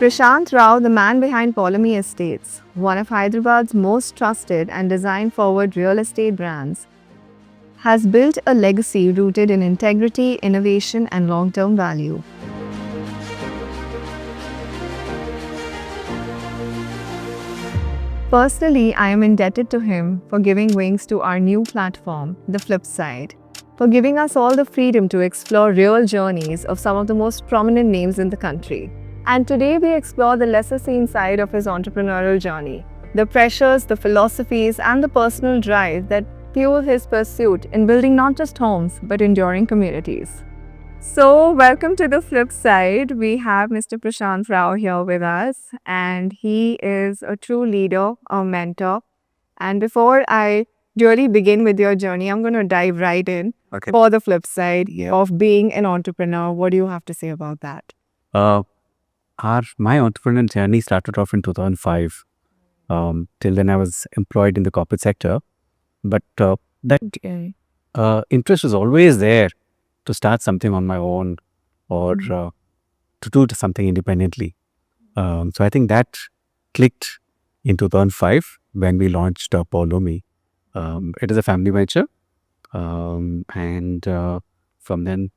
Prashant Rao, the man behind Polami Estates, one of Hyderabad's most trusted and design-forward real estate brands, has built a legacy rooted in integrity, innovation, and long-term value. Personally, I am indebted to him for giving wings to our new platform, The Flip Side, for giving us all the freedom to explore real journeys of some of the most prominent names in the country. And today we explore the lesser seen side of his entrepreneurial journey, the pressures, the philosophies, and the personal drive that fuel his pursuit in building not just homes but enduring communities. So, welcome to The Flip Side. We have Mr. Prashant Rao here with us, and he is a true leader, a mentor. And before I really begin with your journey, I'm going to dive right in for the flip side of being an entrepreneur. What do you have to say about that? My entrepreneurial journey started off in 2005. Till then, I was employed in the corporate sector, but that interest was always there to start something on my own or to do something independently. So I think that clicked in 2005 when we launched Polami. It is a family venture, and from then,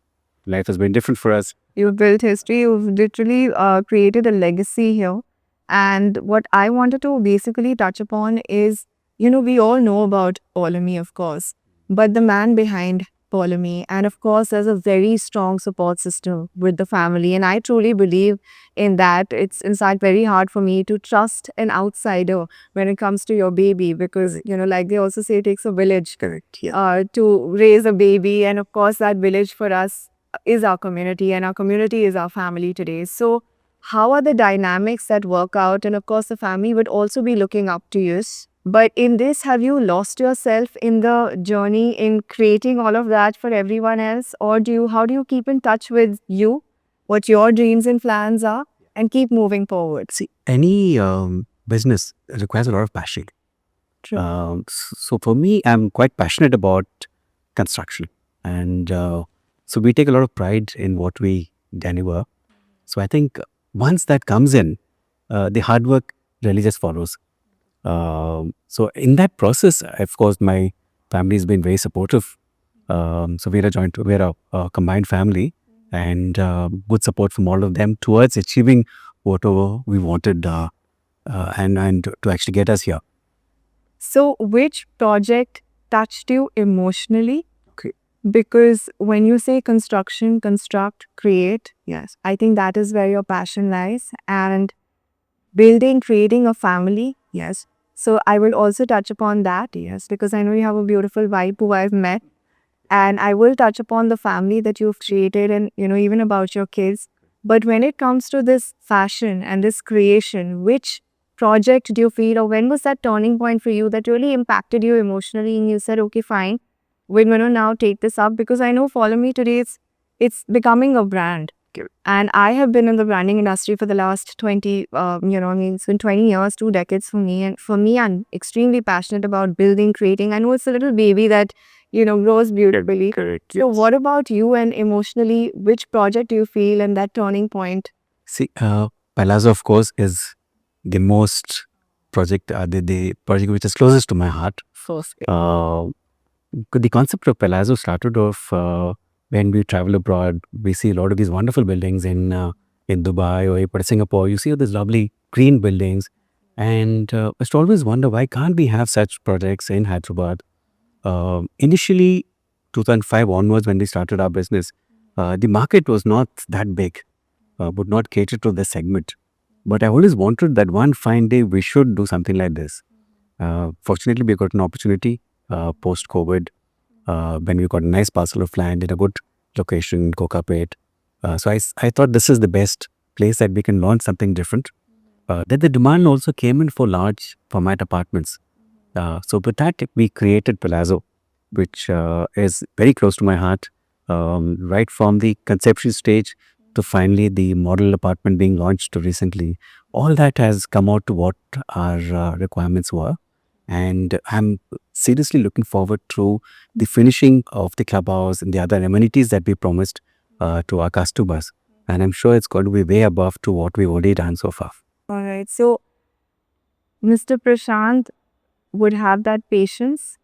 life has been different for us. You've built history, you've literally created a legacy here. And what I wanted to basically touch upon is, we all know about Polami, of course, but the man behind Polami, and of course, there's a very strong support system with the family. And I truly believe in that. It's in fact very hard for me to trust an outsider when it comes to your baby because, like they also say, it takes a village to raise a baby. And of course, that village for us is our community, and our community is our family today. So, how are the dynamics that work out? And of course, the family would also be looking up to you. But in this, have you lost yourself in the journey in creating all of that for everyone else? Or how do you keep in touch with you, what your dreams and plans are, and keep moving forward? See, any business requires a lot of passion. True. So for me, I'm quite passionate about construction, and so we take a lot of pride in what we deliver. So I think once that comes in, the hard work really just follows. So in that process, of course, my family has been very supportive. So we're a combined family, and good support from all of them towards achieving whatever we wanted, and to actually get us here. So, which project touched you emotionally? Okay. Because when you say construction, construct, create, yes, I think that is where your passion lies. And building, creating a family, yes. So I will also touch upon that, yes, because I know you have a beautiful wife who I've met. And I will touch upon the family that you've created and, even about your kids. But when it comes to this fashion and this creation, which project do you feel, or when was that turning point for you that really impacted you emotionally and you said, okay, fine, we're going to now take this up? Because I know Follow Me today, it's becoming a brand. And I have been in the branding industry for the last 20, it's been 20 years, 2 decades for me. And for me, I'm extremely passionate about building, creating. I know it's a little baby that, grows beautifully. Correct. So what about you and emotionally, which project do you feel and that turning point? See, Palazzo, of course, is the most project, the project which is closest to my heart. First. The concept of Palazzo started off when we travel abroad. We see a lot of these wonderful buildings in Dubai or Singapore. You see all these lovely green buildings, and I used to always wonder, why can't we have such projects in Hyderabad? Initially, 2005 onwards, when we started our business, the market was not that big, would not cater to this segment. But I always wanted that one fine day we should do something like this. Fortunately, we got an opportunity post-COVID when we got a nice parcel of land in a good location in Kokapet. So I thought this is the best place that we can launch something different. Then the demand also came in for large format apartments. So with that, we created Palazzo, which is very close to my heart, right from the conception stage to finally the model apartment being launched recently. All that has come out to what our requirements were. And I'm seriously looking forward to the finishing of the clubhouse and the other amenities that we promised to our customers. And I'm sure it's going to be way above to what we've already done so far. All right. So Mr. Prashant would have that patience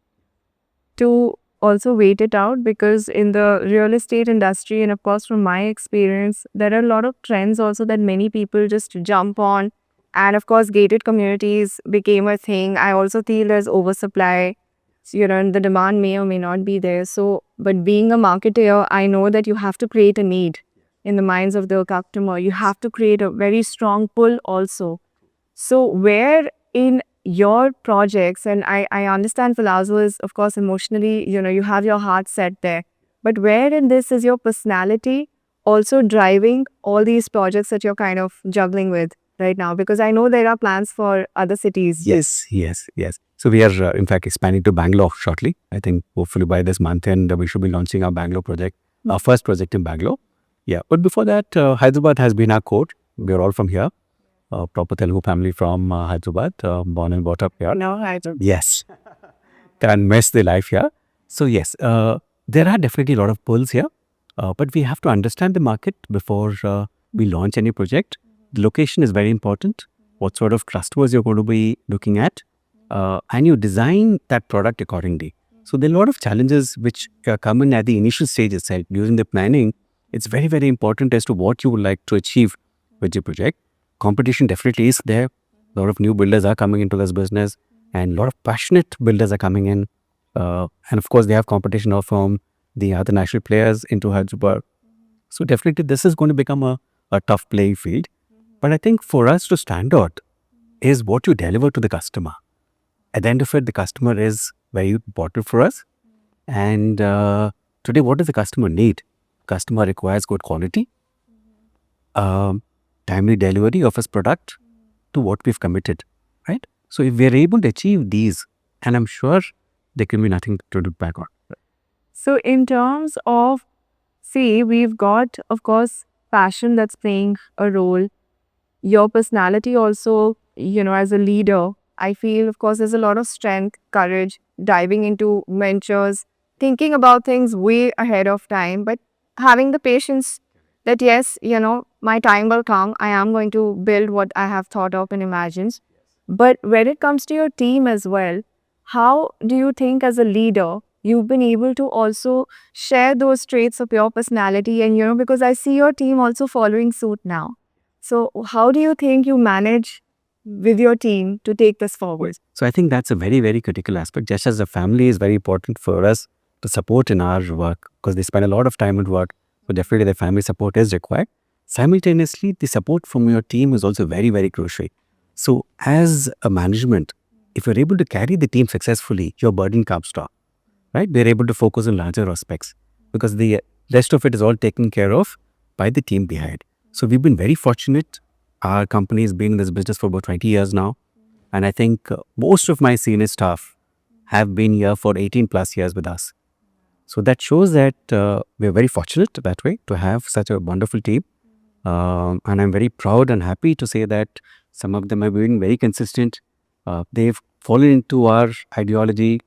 to also wait it out, because in the real estate industry, and of course from my experience, there are a lot of trends also that many people just jump on. And of course gated communities became a thing. I also feel there's oversupply. So, and the demand may or may not be there. So, but being a marketer, I know that you have to create a need in the minds of the customer. You have to create a very strong pull also. So where in your projects, and I understand Palazzo is, of course, emotionally, you have your heart set there. But where in this is your personality also driving all these projects that you're kind of juggling with right now? Because I know there are plans for other cities. Yes. So we are, in fact, expanding to Bangalore shortly. I think hopefully by this month, and we should be launching our Bangalore project, our first project in Bangalore. Yeah, but before that, Hyderabad has been our core. We are all from here. Proper Telugu family from Hyderabad, born and brought up here. No, I don't. Yes, can mess the life here. So yes, there are definitely a lot of pulls here, but we have to understand the market before we launch any project. The location is very important. What sort of customers you're going to be looking at, and you design that product accordingly. So there are a lot of challenges which come in at the initial stage itself. During the planning, it's very, very important as to what you would like to achieve with your project. Competition definitely is there. A lot of new builders are coming into this business, and a lot of passionate builders are coming in. And of course, they have competition now from the other national players into Hyderabad. So definitely, this is going to become a tough playing field. But I think for us to stand out is what you deliver to the customer. At the end of it, the customer is very important for us. And today, what does the customer need? Customer requires good quality, timely delivery of his product to what we've committed, right? So if we're able to achieve these, and I'm sure there can be nothing to look back on. So in terms of, see, we've got, of course, passion that's playing a role. Your personality also, as a leader, I feel, of course, there's a lot of strength, courage, diving into ventures, thinking about things way ahead of time, but having the patience that, yes, my time will come. I am going to build what I have thought of and imagined. But when it comes to your team as well, how do you think as a leader, you've been able to also share those traits of your personality? And, because I see your team also following suit now. So how do you think you manage with your team to take this forward? So I think that's a very, very critical aspect. Just as a family is very important for us to support in our work, because they spend a lot of time at work. So definitely the family support is required. Simultaneously, the support from your team is also very, very crucial. So as a management, if you're able to carry the team successfully, your burden comes down, right? We're able to focus on larger aspects because the rest of it is all taken care of by the team behind. So we've been very fortunate. Our company has been in this business for about 20 years now. And I think most of my senior staff have been here for 18 plus years with us. So that shows that we're very fortunate that way to have such a wonderful team. And I'm very proud and happy to say that some of them have been very consistent. They've fallen into our ideology.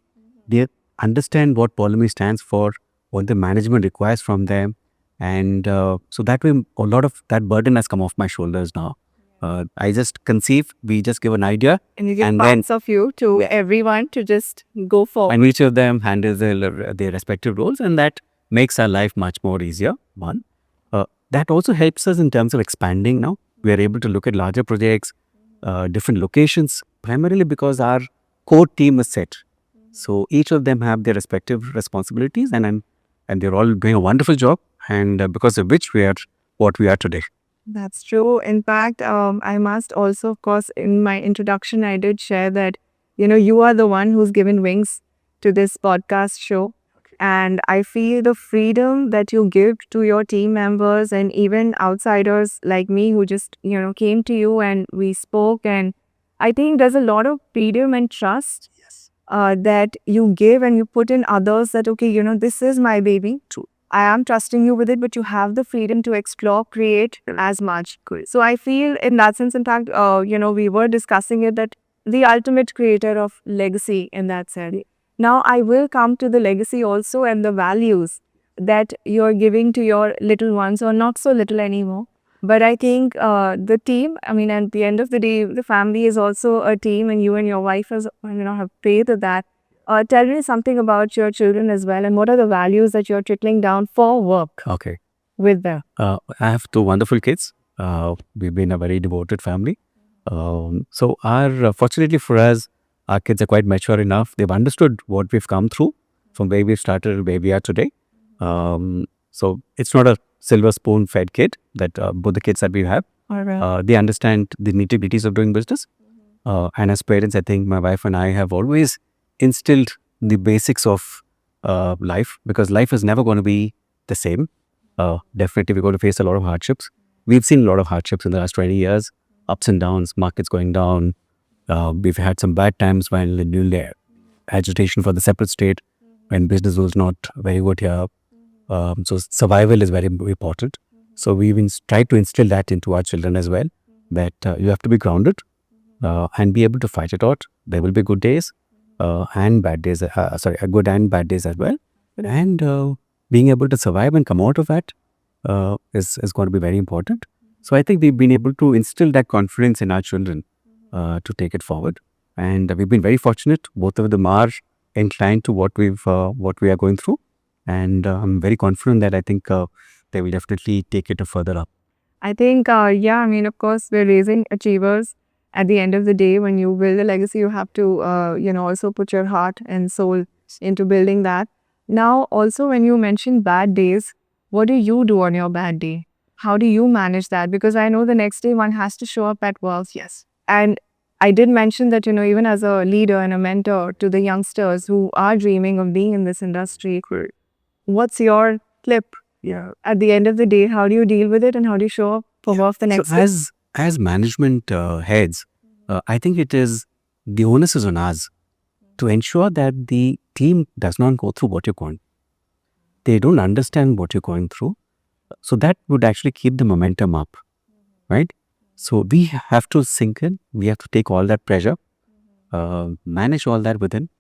They understand what Polemy stands for, what the management requires from them. And so that way, a lot of that burden has come off my shoulders now. I just conceive, we just give an idea. And you give And parts of you to everyone to just go forward. and each of them handles their respective roles, and that makes our life much more easier. One, that also helps us in terms of expanding now. We are able to look at larger projects, different locations, primarily because our core team is set. So each of them have their respective responsibilities, and they're all doing a wonderful job, and because of which we are what we are today. That's true. In fact, I must also, of course, in my introduction, I did share that, you are the one who's given wings to this podcast show. And I feel the freedom that you give to your team members and even outsiders like me who just, came to you and we spoke. And I think there's a lot of freedom and trust that you give and you put in others that, okay, this is my baby. True. I am trusting you with it, but you have the freedom to explore, create as much. Good. So I feel in that sense, in fact, we were discussing it that the ultimate creator of legacy in that sense. Now I will come to the legacy also and the values that you're giving to your little ones, or not so little anymore. But I think the team, I mean, at the end of the day, the family is also a team, and you and your wife have faith in that. Tell me something about your children as well, and what are the values that you're trickling down for work Okay. with them? I have two wonderful kids. We've been a very devoted family. So fortunately for us, our kids are quite mature enough. They've understood what we've come through from where we started to where we are today. So it's not a silver spoon fed kid that both the kids that we have. All right. They understand the nitty-gritties of doing business. And as parents, I think my wife and I have always instilled the basics of life, because life is never going to be the same. Definitely, we're going to face a lot of hardships. We've seen a lot of hardships in the last 20 years, ups and downs, markets going down. We've had some bad times when the agitation for the separate state, when business was not very good here. So survival is very important. So we even tried to instill that into our children as well, that you have to be grounded and be able to fight it out. There will be good days and bad days, good and bad days as well. And being able to survive and come out of that is going to be very important. So I think we've been able to instill that confidence in our children to take it forward. And we've been very fortunate. Both of them are inclined to what we are going through. And I'm very confident that I think they will definitely take it further up. I think, I mean, of course, we're raising achievers. At the end of the day, when you build a legacy, you have to, also put your heart and soul into building that. Now, also, when you mention bad days, what do you do on your bad day? How do you manage that? Because I know the next day one has to show up at work. Yes. And I did mention that, even as a leader and a mentor to the youngsters who are dreaming of being in this industry, what's your clip? Yeah. At the end of the day, how do you deal with it, and how do you show up for work the next So day? as management heads, I think it is the onus is on us to ensure that the team does not go through what you're going. They don't understand what you're going through. So that would actually keep the momentum up, right? So we have to sink in. We have to take all that pressure, manage all that within,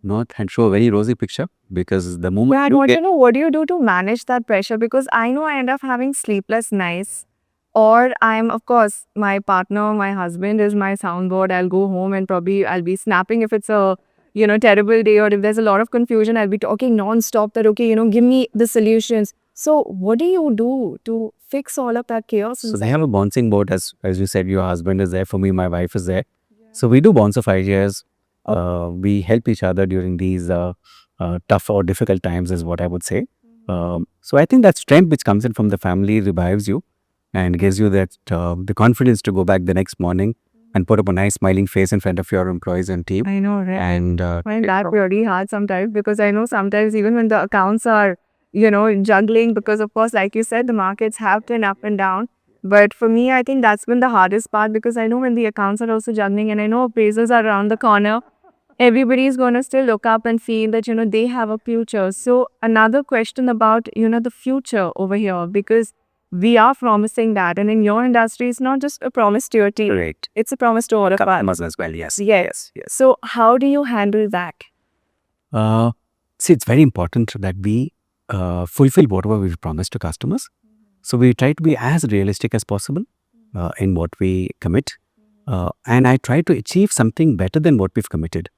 not and show a very rosy picture, because the moment Yeah, I you want get to know, what do you do to manage that pressure? Because I know I end up having sleepless nights. Or I'm, of course, my partner, my husband is my soundboard. I'll go home and probably I'll be snapping if it's a, terrible day, or if there's a lot of confusion, I'll be talking non-stop that, okay, give me the solutions. So what do you do to fix all of that chaos So they inside? have a bouncing board, as you said. Your husband is there for me. My wife is there. So we do bounce off ideas. We help each other during these tough or difficult times, is what I would say. So I think that strength which comes in from the family revives you and gives you that the confidence to go back the next morning and put up a nice smiling face in front of your employees and team. I know, right? And Find that really hard sometimes, because I know sometimes even when the accounts are, juggling, because of course, like you said, the markets have been up and down. But for me, I think that's been the hardest part, because I know when the accounts are also juggling, and I know appraisals are around the corner, everybody's going to still look up and feel that, they have a future. So another question about, the future over here, because we are promising that. And in your industry, it's not just a promise to your team. Correct. It's a promise to all of us. Customers as well. Yes. Yes. So how do you handle that? See, it's very important that we fulfill whatever we've promised to customers. So we try to be as realistic as possible in what we commit. And I try to achieve something better than what we've committed.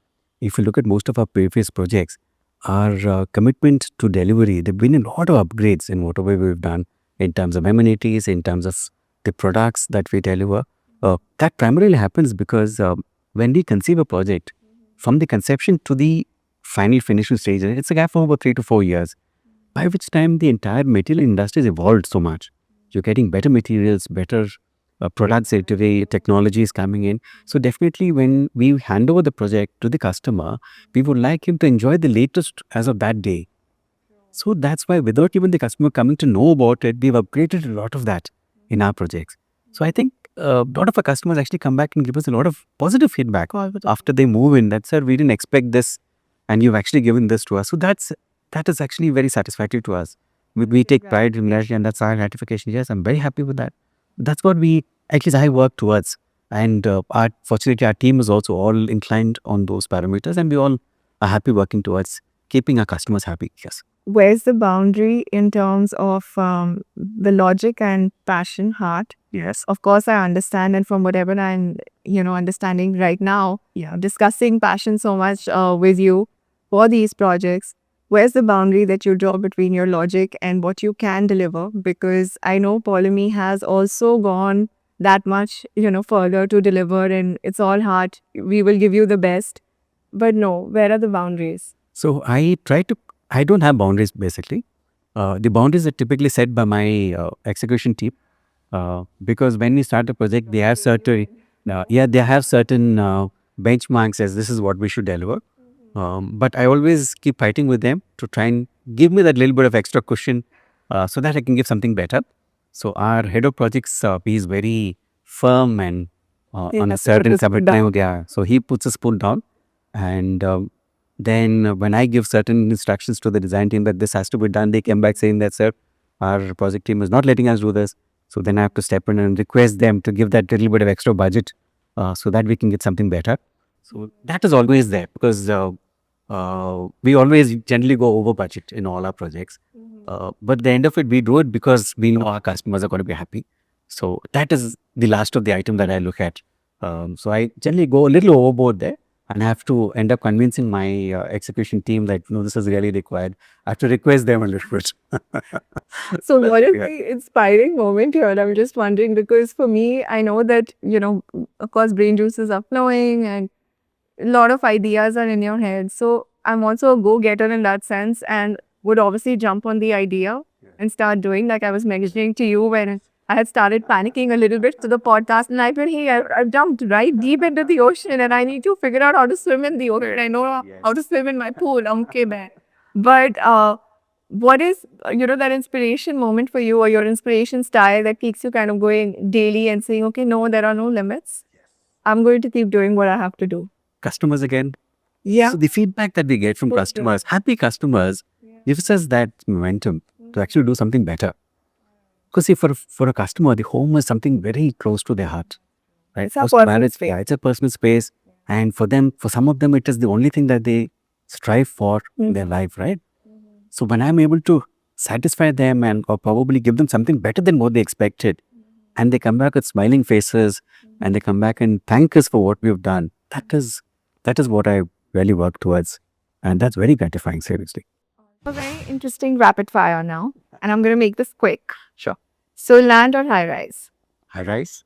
If you look at most of our previous projects, our commitment to delivery, there have been a lot of upgrades in whatever we've done in terms of amenities, in terms of the products that we deliver. That primarily happens because when we conceive a project, from the conception to the final finishing stage, it's a gap of about 3 to 4 years, by which time the entire material industry has evolved so much. You're getting better materials, better products, today technology is coming in. So definitely when we hand over the project to the customer, we would like him to enjoy the latest as of that day. So that's why without even the customer coming to know about it, we've upgraded a lot of that in our projects. So I think a lot of our customers actually come back and give us a lot of positive feedback after they move in. That, sir, we didn't expect this, and you've actually given this to us. So that is actually very satisfactory to us. We take pride in that, and that's our gratification. Yes, I'm very happy with that. That's what at least I work towards. And fortunately, our team is also all inclined on those parameters, and we all are happy working towards keeping our customers happy. Yes. Where's the boundary in terms of the logic and passion, heart? Yes. Of course, I understand, and from whatever I'm, understanding right now, discussing passion so much with you for these projects, where's the boundary that you draw between your logic and what you can deliver? Because I know Polemy has also gone that much, further to deliver, and it's all heart. We will give you the best, but no, where are the boundaries? So I don't have boundaries basically. The boundaries are typically set by my execution team. Because when we start a project, they have certain benchmarks as this is what we should deliver. But I always keep fighting with them to try and give me that little bit of extra cushion so that I can give something better. So our head of projects, he is very firm and He on a has to put certain his foot time. down. Yeah, so he puts his foot down, and then when I give certain instructions to the design team that this has to be done, they come back saying that, sir, our project team is not letting us do this. So then I have to step in and request them to give that little bit of extra budget so that we can get something better. So that is always there because we always generally go over budget in all our projects. But at the end of it, we do it because we know our customers are going to be happy. So that is the last of the item that I look at. So I generally go a little overboard there and have to end up convincing my execution team that, no, this is really required. I have to request them a little bit. So, what is Yeah. the inspiring moment here? I'm just wondering because for me, I know that, of course, brain juices are flowing and a lot of ideas are in your head. So, I'm also a go getter in that sense and would obviously jump on the idea and start doing like I was mentioning to you when I had started panicking a little bit to the podcast. And I went, hey, I've jumped right deep into the ocean and I need to figure out how to swim in the ocean. I know how to swim in my pool. I'm okay, man. But what is that inspiration moment for you or your inspiration style that keeps you kind of going daily and saying, okay, no, there are no limits. I'm going to keep doing what I have to do. Customers again. Yeah. So the feedback that we get from customers, happy customers, gives us that momentum to actually do something better. Because see, for a customer, the home is something very close to their heart, right? It's a personal space. Yeah, it's a personal space, and for some of them, it is the only thing that they strive for in their life, right? So when I'm able to satisfy them and or probably give them something better than what they expected, and they come back with smiling faces, and they come back and thank us for what we've done, that is what I really work towards, and that's very gratifying, seriously. A very interesting rapid fire now. And I'm going to make this quick. Sure. So, land or high rise? High rise,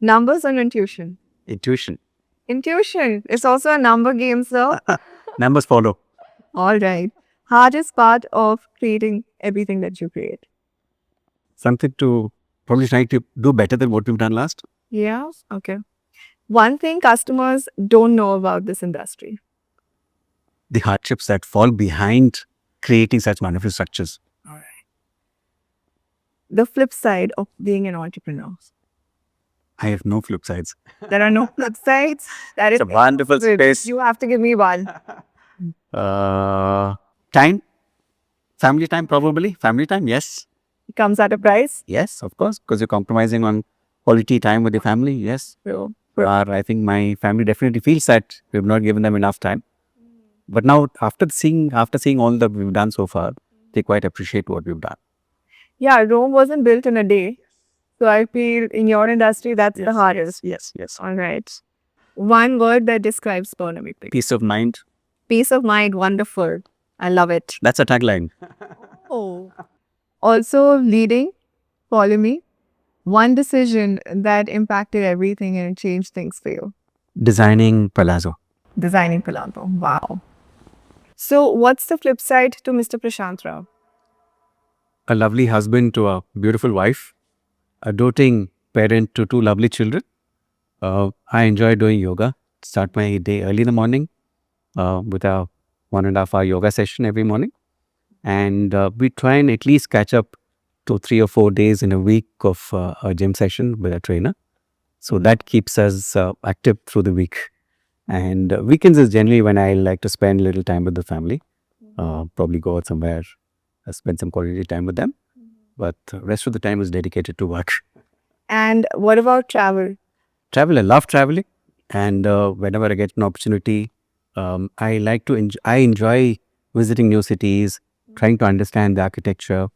Numbers or intuition? intuition, Intuition. It's also a number game, sir. numbers follow. All right. Hardest part of creating everything that you create? Something to probably try to do better than what we've done last. Yeah. Okay. One thing customers don't know about this industry. The hardships that fall behind creating such wonderful structures. The flip side of being an entrepreneur. I have no flip sides. There are no flip sides. That is It's a wonderful space. You have to give me one. Time, family time, probably. Family time, yes. It comes at a price. Yes, of course, because you're compromising on quality time with your family. Yes. True. I think my family definitely feels that we've not given them enough time. But now, after seeing all that we've done so far, they quite appreciate what we've done. Yeah, Rome wasn't built in a day. So I feel in your industry, that's the hardest. Yes, yes. All right. One word that describes Purnami. Peace of mind. Peace of mind, wonderful. I love it. That's a tagline. Oh. Also, leading, follow me. One decision that impacted everything and changed things for you. Designing Palazzo. Designing Palazzo. Wow. So, what's the flip side to Mr. Prashant Rao? A lovely husband to a beautiful wife. A doting parent to two lovely children. I enjoy doing yoga. Start my day early in the morning with a 1.5 hour yoga session every morning. And we try and at least catch up to 3 or 4 days in a week of a gym session with a trainer. So that keeps us active through the week. And weekends is generally when I like to spend a little time with the family. Probably go out somewhere, spend some quality time with them. But the rest of the time is dedicated to work. And what about travel? Travel, I love traveling. And whenever I get an opportunity, I like to I enjoy visiting new cities, trying to understand the architecture,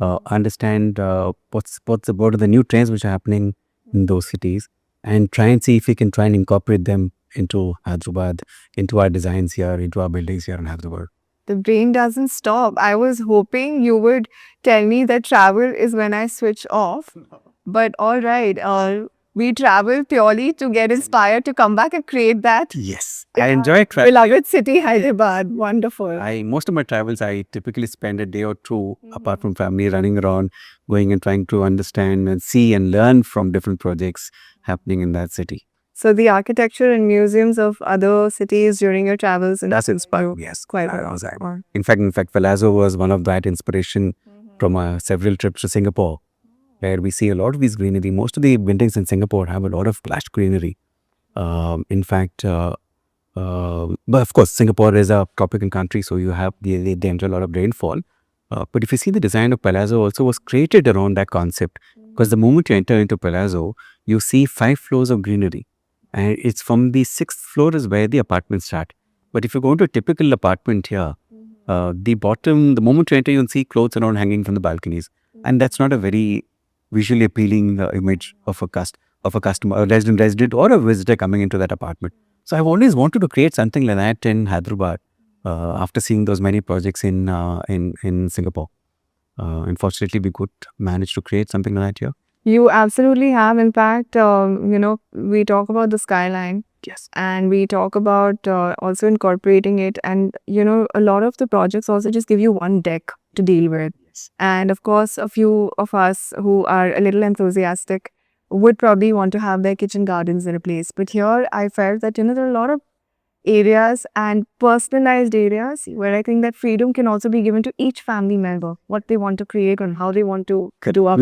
understand what are the new trends which are happening in those cities, and try and see if we can try and incorporate them into Hyderabad, into our designs here, into our buildings here in Hyderabad. The brain doesn't stop. I was hoping you would tell me that travel is when I switch off. But all right, we travel purely to get inspired to come back and create that. Yes, I enjoy travel. Beloved city, Hyderabad. Wonderful. I most of my travels I typically spend a day or two apart from family running around, going and trying to understand and see and learn from different projects happening in that city. So the architecture and museums of other cities during your travels and That's inspiring. Yes, quite I a was. lot. In fact, Palazzo was one of that inspiration from several trips to Singapore, where we see a lot of these greenery. Most of the buildings in Singapore have a lot of lush greenery. In fact, but of course, Singapore is a tropical country, so you have they enjoy a lot of rainfall. But if you see the design of Palazzo also was created around that concept, because the moment you enter into Palazzo, you see 5 floors of greenery, and it's from the 6th floor is where the apartments start. But if you go into a typical apartment here, the moment you enter, you'll see clothes around hanging from the balconies, and that's not a very visually appealing image of a customer, a resident, or a visitor coming into that apartment. So I've always wanted to create something like that in Hyderabad. After seeing those many projects in Singapore, unfortunately, we could manage to create something like that here. You absolutely have. In fact, we talk about the skyline. Yes. And we talk about also incorporating it. And, a lot of the projects also just give you one deck to deal with. Yes. And of course, a few of us who are a little enthusiastic would probably want to have their kitchen gardens in a place. But here I felt that, there are a lot of areas and personalized areas where I think that freedom can also be given to each family member, what they want to create and how they want to do up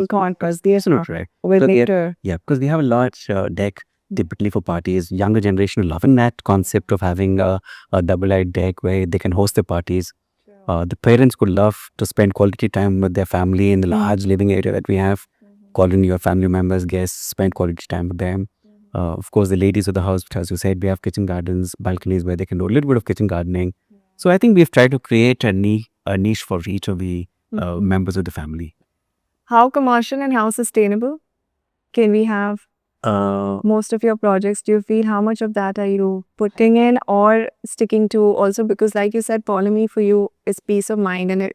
conquest their Right. with So they- nature. Yeah, because we have a large deck typically for parties. Younger generation loving that concept of having a double-eyed deck where they can host their parties. The parents could love to spend quality time with their family in the large living area that we have. Call in your family members, guests, spend quality time with them. Of course, the ladies of the house, as you said, we have kitchen gardens, balconies where they can do a little bit of kitchen gardening. So I think we've tried to create a niche for each of the members of the family. How commercial and how sustainable can we have most of your projects? Do you feel how much of that are you putting in or sticking to also? Because like you said, polygamy for you is peace of mind, and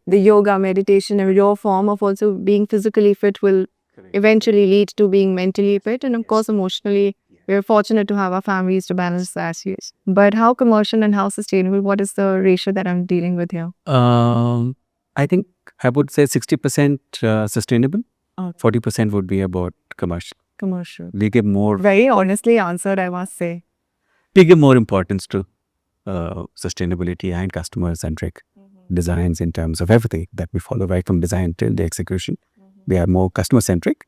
the yoga, meditation, and your form of also being physically fit will eventually lead to being mentally fit, and of course emotionally. We're fortunate to have our families to balance that. Yes. But how commercial and how sustainable? What is the ratio that I'm dealing with here? I think I would say 60% sustainable, Okay. 40% would be about commercial. Commercial. We give more Very honestly answered, I must say. importance to sustainability and customer centric designs in terms of everything that we follow, right from design till the execution. We are more customer centric.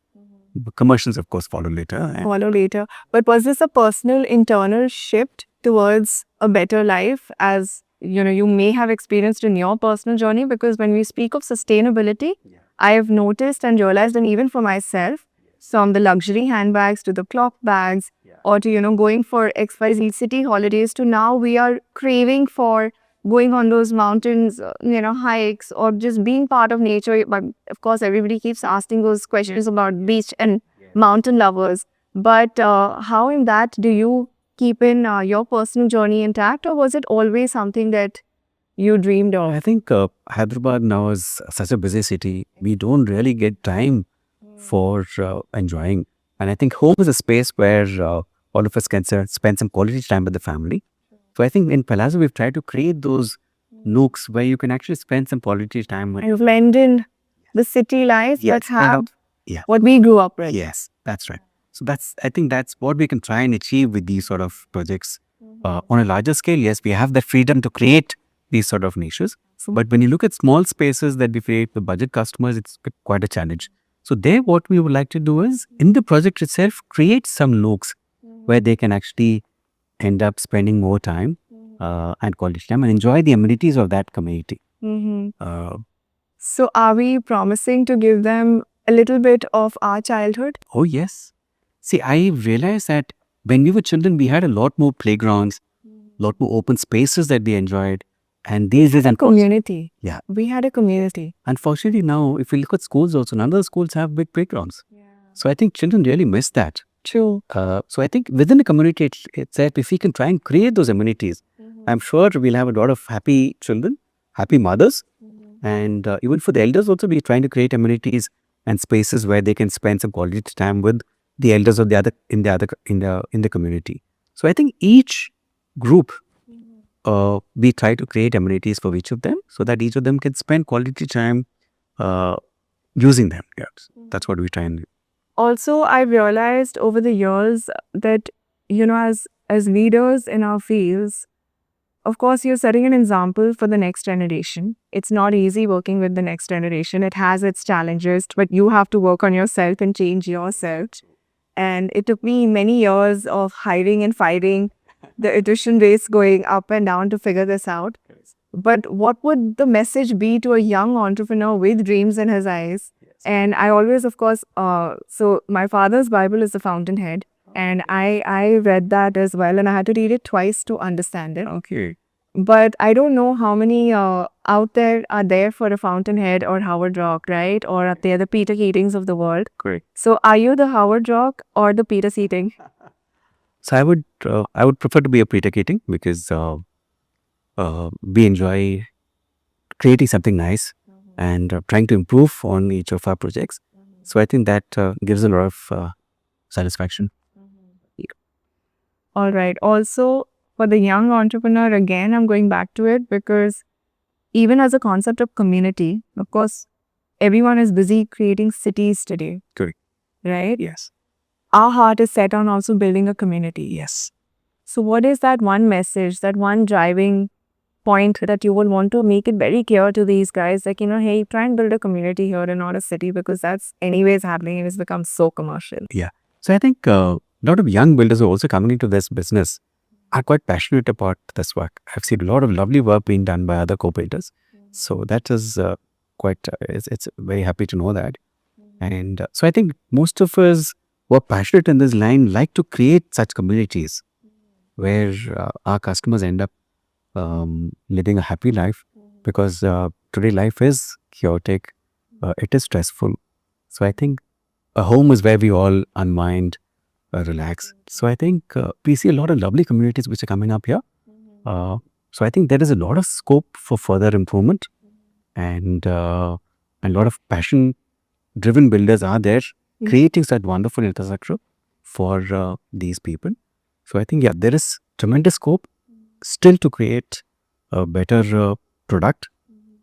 Commercials, of course, follow later. And Follow later. But was this a personal internal shift towards a better life, as you may have experienced in your personal journey? Because when we speak of sustainability, I have noticed and realized, and even for myself, from the luxury handbags to the cloth bags, or to going for XYZ city holidays, to now we are craving for going on those mountains, hikes, or just being part of nature. But of course, everybody keeps asking those questions about beach and mountain lovers. But how in that do you keep in your personal journey intact, or was it always something that you dreamed of? I think Hyderabad now is such a busy city. We don't really get time for enjoying. And I think home is a space where all of us can spend some quality time with the family. So I think in Palazzo, we've tried to create those nooks where you can actually spend some quality time with. Kind of blend in the city life, but Yes, have yeah. what we grew up with. Yes, that's right. So I think that's what we can try and achieve with these sort of projects. On a larger scale, yes, we have the freedom to create these sort of niches. But when you look at small spaces that we create for budget customers, it's quite a challenge. So there, what we would like to do is, in the project itself, create some nooks where they can actually end up spending more time and quality time and enjoy the amenities of that community. So are we promising to give them a little bit of our childhood? Oh, yes. See, I realized that when we were children, we had a lot more playgrounds. lot more open spaces that we enjoyed. And these days, Community. Yeah. We had a community. unfortunately, now, if you look at schools also, none of the schools have big playgrounds. So I think children really miss that. True. So I think within the community itself, if we can try and create those amenities, I'm sure we'll have a lot of happy children, happy mothers, and even for the elders also, we're trying to create amenities and spaces where they can spend some quality time with the elders of the other in the community. So I think each group, we try to create amenities for each of them so that each of them can spend quality time using them. Yes, that's what we try and do. Also, I realized over the years that, as leaders in our fields, of course, you're setting an example for the next generation. It's not easy working with the next generation. It has its challenges, but you have to work on yourself and change yourself. And it took me many years of hiring and fighting, the attrition rates going up and down to figure this out. But what would the message be to a young entrepreneur with dreams in his eyes? And I always, of course, so my father's Bible is the Fountainhead. And I read that as well, and I had to read it twice to understand it. Okay. But I don't know how many out there are there for a Fountainhead or Howard Rock, right? Or are they the Peter Keatings of the world? Correct. So are you the Howard Rock or the Peter Keating? So I would prefer to be a Peter Keating because we enjoy creating something nice and trying to improve on each of our projects. So I think that gives a lot of satisfaction. All right. Also, for the young entrepreneur, again, I'm going back to it because even as a concept of community, of course, everyone is busy creating cities today. Correct. Right? Yes. Our heart is set on also building a community. Yes. So what is that one message, that one driving point that you would want to make it very clear to these guys? Like, hey, try and build a community here and not a city, because that's anyways happening and it's become so commercial. Yeah. So I think a lot of young builders who are also coming into this business are quite passionate about this work. I've seen a lot of lovely work being done by other co-builders. So that is quite, it's very happy to know that. And so I think most of us who are passionate in this line like to create such communities where our customers end up living a happy life, because today life is chaotic, it is stressful. So I think a home is where we all unwind, relax. So I think we see a lot of lovely communities which are coming up here. So I think there is a lot of scope for further improvement, and a lot of passion-driven builders are there creating such wonderful infrastructure for these people. So I think, yeah, there is tremendous scope still to create a better product,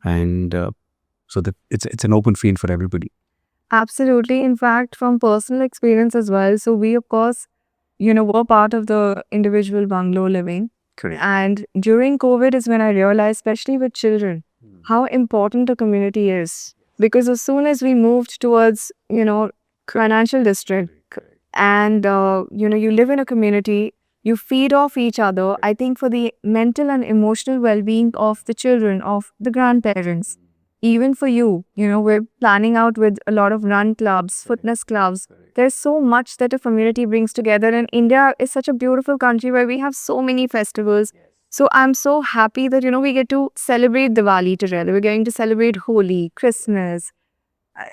and so that it's an open field for everybody. Absolutely. In fact, from personal experience as well. So we, of course, were part of the individual bungalow living. Correct. And during COVID is when I realized, especially with children, how important a community is. Because as soon as we moved towards, financial district, and, you live in a community, you feed off each other. I think for the mental and emotional well-being of the children, of the grandparents, even for you, we're planning out with a lot of run clubs, fitness clubs. There's so much that a community brings together. And India is such a beautiful country where we have so many festivals. So I'm so happy that, we get to celebrate Diwali together. We're going to celebrate Holi, Christmas.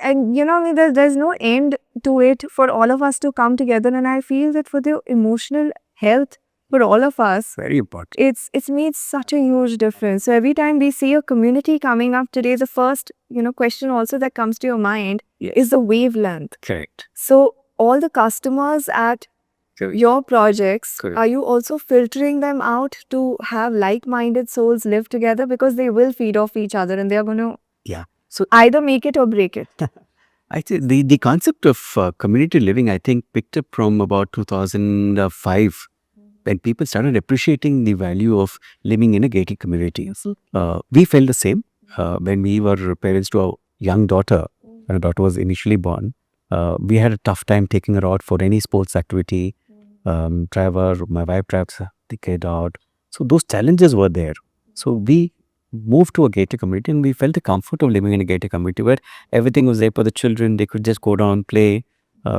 And, there's no end to it for all of us to come together. And I feel that for the emotional health for all of us, Very important. it's made such a huge difference. So every time we see a community coming up today, the first, question also that comes to your mind is the wavelength. Correct. So all the customers at your projects, Correct. are you also filtering them out to have like-minded souls live together? Because they will feed off each other and they're going to Yeah. So either make it or break it. I think the concept of community living, I think, picked up from about 2005, when people started appreciating the value of living in a gated community. We felt the same when we were parents to our young daughter. When our daughter was initially born, we had a tough time taking her out for any sports activity. My wife drives the kid out. So those challenges were there. So we moved to a gated community, and we felt the comfort of living in a gated community where everything was there for the children. They could just go down, play.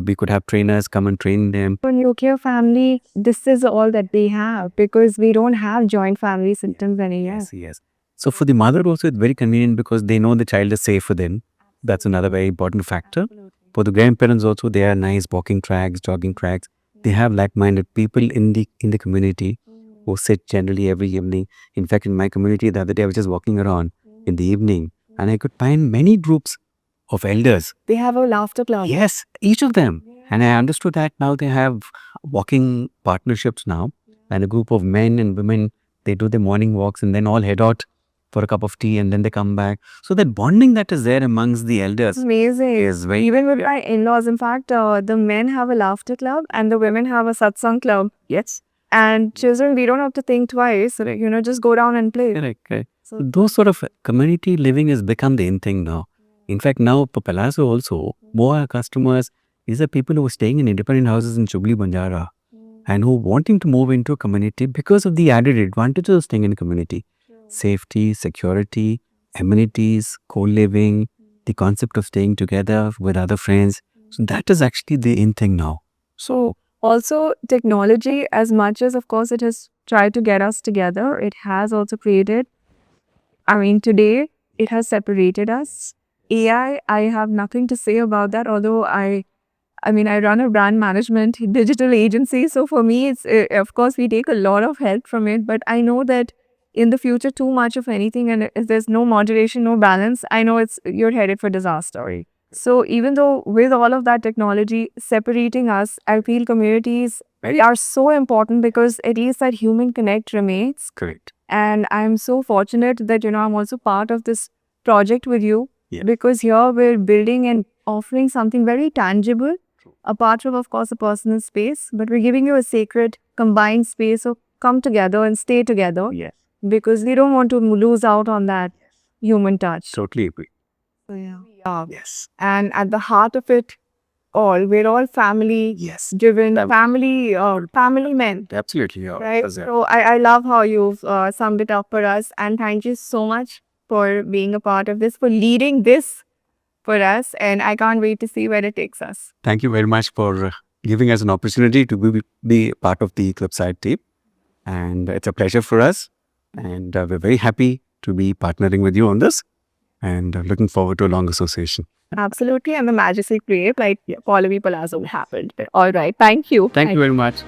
We could have trainers come and train them. For nuclear family, this is all that we have because we don't have joint family systems anymore. Yes, yes. So for the mother also, it's very convenient because they know the child is safe within. That's another very important factor. For the grandparents also, they are nice walking tracks, jogging tracks. They have like-minded people in the community who sit generally every evening. In fact, in my community, the other day I was just walking around in the evening and I could find many groups of elders. They have a laughter club. Yes, each of them. And I understood that now they have walking partnerships now, and a group of men and women, they do their morning walks and then all head out for a cup of tea and then they come back. So that bonding that is there amongst the elders Amazing. is very... Even with my in-laws, in fact, the men have a laughter club and the women have a satsang club. Yes. And children, we don't have to think twice. Just go down and play. Correct, correct. So those sort of community living has become the in thing now. In fact, now for Palazzo also, more customers, these are people who are staying in independent houses in Chubli, Banjara, and who are wanting to move into a community because of the added advantages of staying in a community. Safety, security, amenities, co-living, the concept of staying together with other friends. So that is actually the in thing now. So Also, technology, as much as, of course, it has tried to get us together, it has also created, today, it has separated us. AI, I have nothing to say about that, although I run a brand management digital agency. So for me, it's, of course, we take a lot of help from it, but I know that in the future, too much of anything, and if there's no moderation, no balance, I know you're headed for disaster. So even though with all of that technology separating us, I feel communities are so important because at least that human connect remains. correct. And I'm so fortunate that, I'm also part of this project with you. Yeah. Because here we're building and offering something very tangible, apart from, of course, a personal space, but we're giving you a sacred combined space. So come together and stay together Yes. because we don't want to lose out on that human touch. Totally agree. So, yeah. Yes. And at the heart of it all, we're all family Yes. driven, family men. Absolutely. Yeah. Right. So I love how you've summed it up for us. And thank you so much for being a part of this, for leading this for us. And I can't wait to see where it takes us. Thank you very much for giving us an opportunity to be part of the Clipside team. And it's a pleasure for us. And we're very happy to be partnering with you on this and looking forward to a long association. Absolutely. And the magic create like Pallavi Palazzo happened. All right. Thank you. Thank you very much.